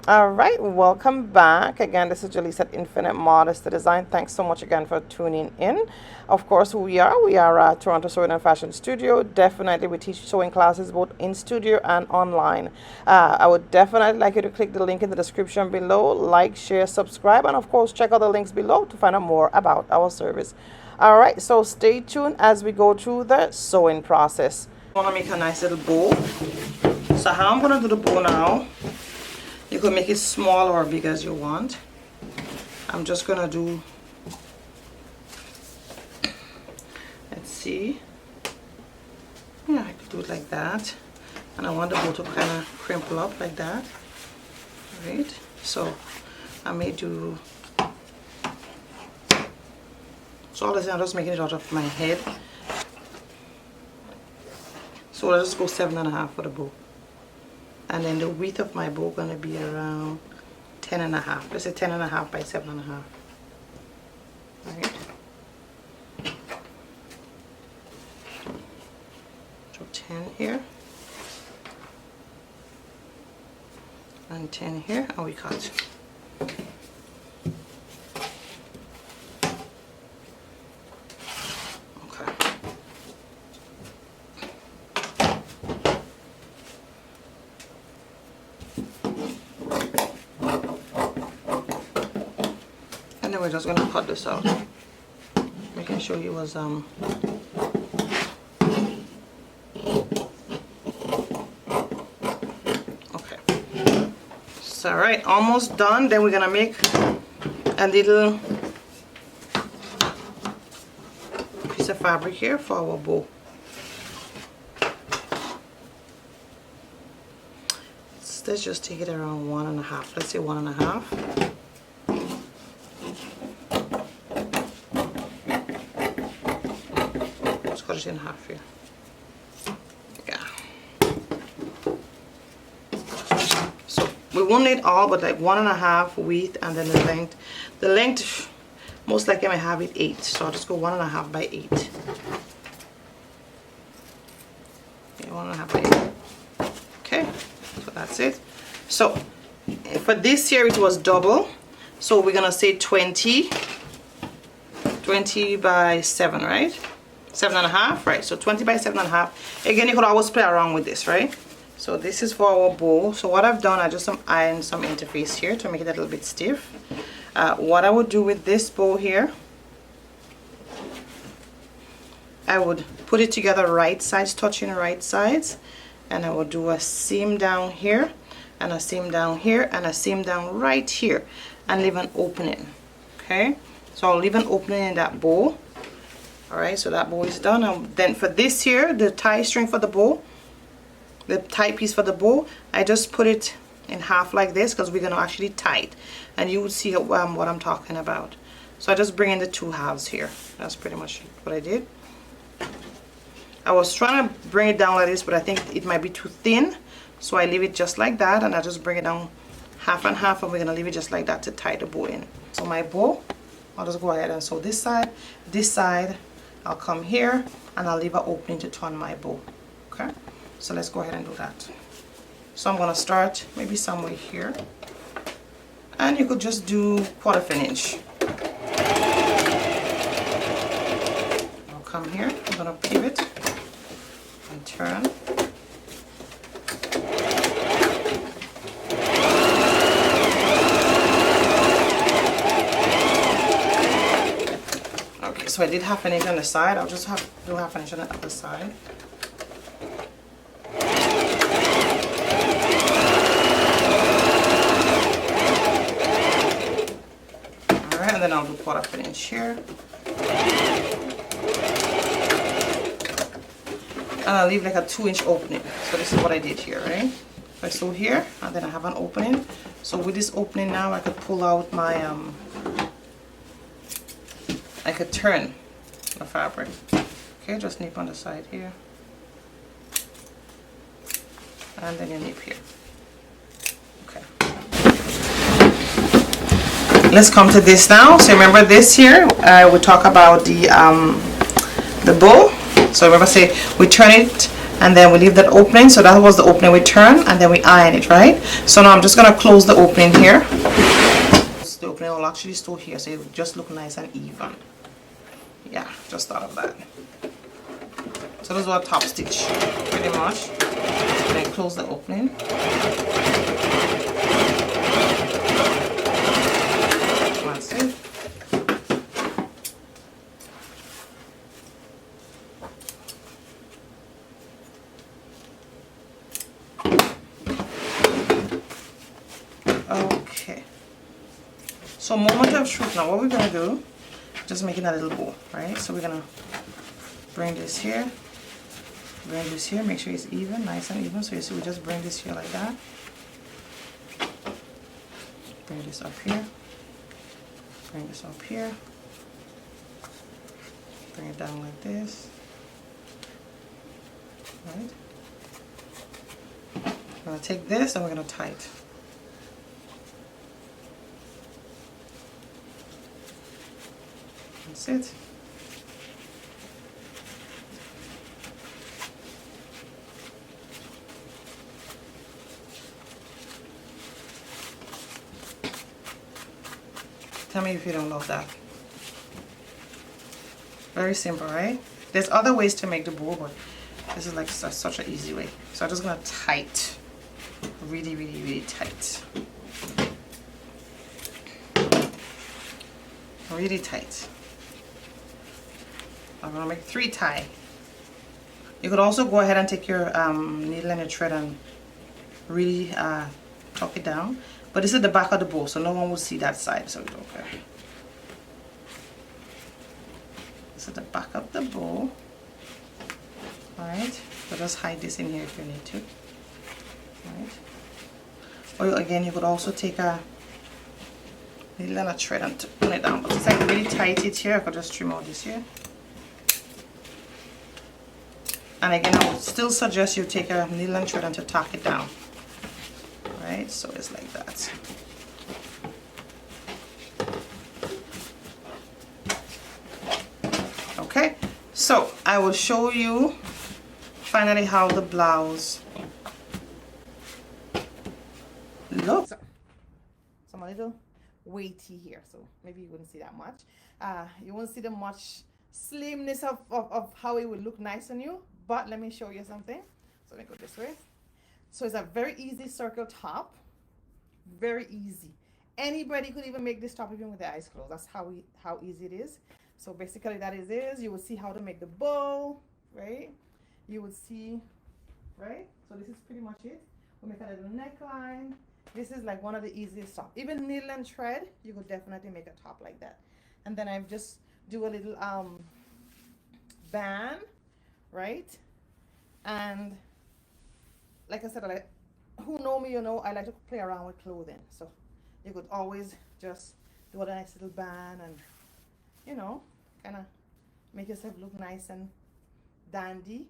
All right, welcome back. Again, this is Gellis at Infinite Modesty Design. Thanks so much again for tuning in. Of course, we are Toronto Sewing and Fashion Studio. Definitely, we teach sewing classes both in studio and online. I would definitely like you to click the link in the description below, like, share, subscribe, and of course, check out the links below to find out more about our service. All right, so stay tuned as we go through the sewing process. I want to make a nice little bow. So how I'm going to do the bow now, you can make it small or big as you want. I'm just gonna do, let's see, yeah, I could do it like that, and I want the bow to kind of crimple up like that. Right, so I may do, so all this I'm just making it out of my head. So let's just go 7.5 for the bow. And then the width of my bow gonna be around 10.5. Let's say 10.5 by 7.5. Right. So 10 here. And 10 here, and we cut. And then we're just gonna cut this out, making sure it was okay. So alright, almost done. Then we're gonna make a little piece of fabric here for our bow. Let's just take it around 1.5. Let's say 1.5. Cut it in half here. Yeah. So we won't need all, but like 1.5 width, and then the length. The length, most likely I might have it 8, so I'll just go 1.5 by 8. Yeah, 1.5 by 8. Okay, so that's it. So for this here it was double, so we're gonna say 20 by 7, right? 7.5, right? So 20 by 7.5. Again, you could always play around with this, right? So this is for our bow. So what I've done, I just ironed some interface here to make it a little bit stiff. What I would do with this bow here, I would put it together right sides, touching right sides, and I would do a seam down here, and a seam down here, and a seam down right here, and leave an opening. Okay, so I'll leave an opening in that bow. Alright, so that bow is done. Then for this here, the tie string for the bow, the tie piece for the bow, I just put it in half like this because we're going to actually tie it. And you will see what I'm talking about. So I just bring in the 2 halves here. That's pretty much what I did. I was trying to bring it down like this, but I think it might be too thin. So I leave it just like that, and I just bring it down half and half, and we're going to leave it just like that to tie the bow in. So my bow, I'll just go ahead and sew this side, I'll come here, and I'll leave an opening to turn my bow. Okay, so let's go ahead and do that. So I'm going to start maybe somewhere here, and you could just do 1/4 inch. I'll come here, I'm going to pivot and turn. So I did 1/2 inch on the side. I'll just do 1/2 inch on the other side. Alright, and then I'll do 1/4 inch here. And I'll leave like a 2-inch opening. So this is what I did here, right? I sew here, and then I have an opening. So with this opening now, I could pull out my I could turn the fabric. Okay, just nip on the side here, and then you nip here. Okay. Let's come to this now. So remember this here, we talk about the bow. So remember, say we turn it and then we leave that opening. So that was the opening we turn, and then we iron it, right? So now I'm just gonna close the opening here. The opening will actually still here, so it will just look nice and even. Yeah, just thought of that. So this is our top stitch, pretty much. Then close the opening. That's it. Okay. So moment of truth now. What we're gonna do? Just making a little bow, right? So we're gonna bring this here. Bring this here, make sure it's even, nice and even. So you see, we just bring this here like that. Bring this up here. Bring this up here. Bring it down like this. Right? We're gonna take this and we're gonna tie it. That's it. Tell me if you don't love that. Very simple, right? There's other ways to make the bow, but this is like such an easy way. So I'm just gonna tight, really, really, really tight. Really tight. I'm gonna make 3 tie. You could also go ahead and take your needle and your thread and really tuck it down. But this is the back of the bow, so no one will see that side, so it's okay. This is the back of the bow. Alright, so just hide this in here if you need to. Alright. Or again, you could also take a needle and a thread and put it down. But since I really tight it here, I could just trim out this here. And again, I would still suggest you take a needle and thread and to tack it down. Right, so it's like that. Okay, so I will show you finally how the blouse looks. Some a little weighty here, so maybe you wouldn't see that much. You won't see the much slimness of how it would look nice on you, but let me show you something. So let me go this way. So it's a very easy circle top, very easy. Anybody could even make this top even with their eyes closed. That's how easy it is. So basically that is you will see how to make the bow, right? You would see, right? So this is pretty much it. We make a little neckline. This is like one of the easiest tops. Even needle and thread, you could definitely make a top like that. And then I've just do a little band, right? And like I said, who know me, you know, I like to play around with clothing. So you could always just do a nice little band and, you know, kind of make yourself look nice and dandy.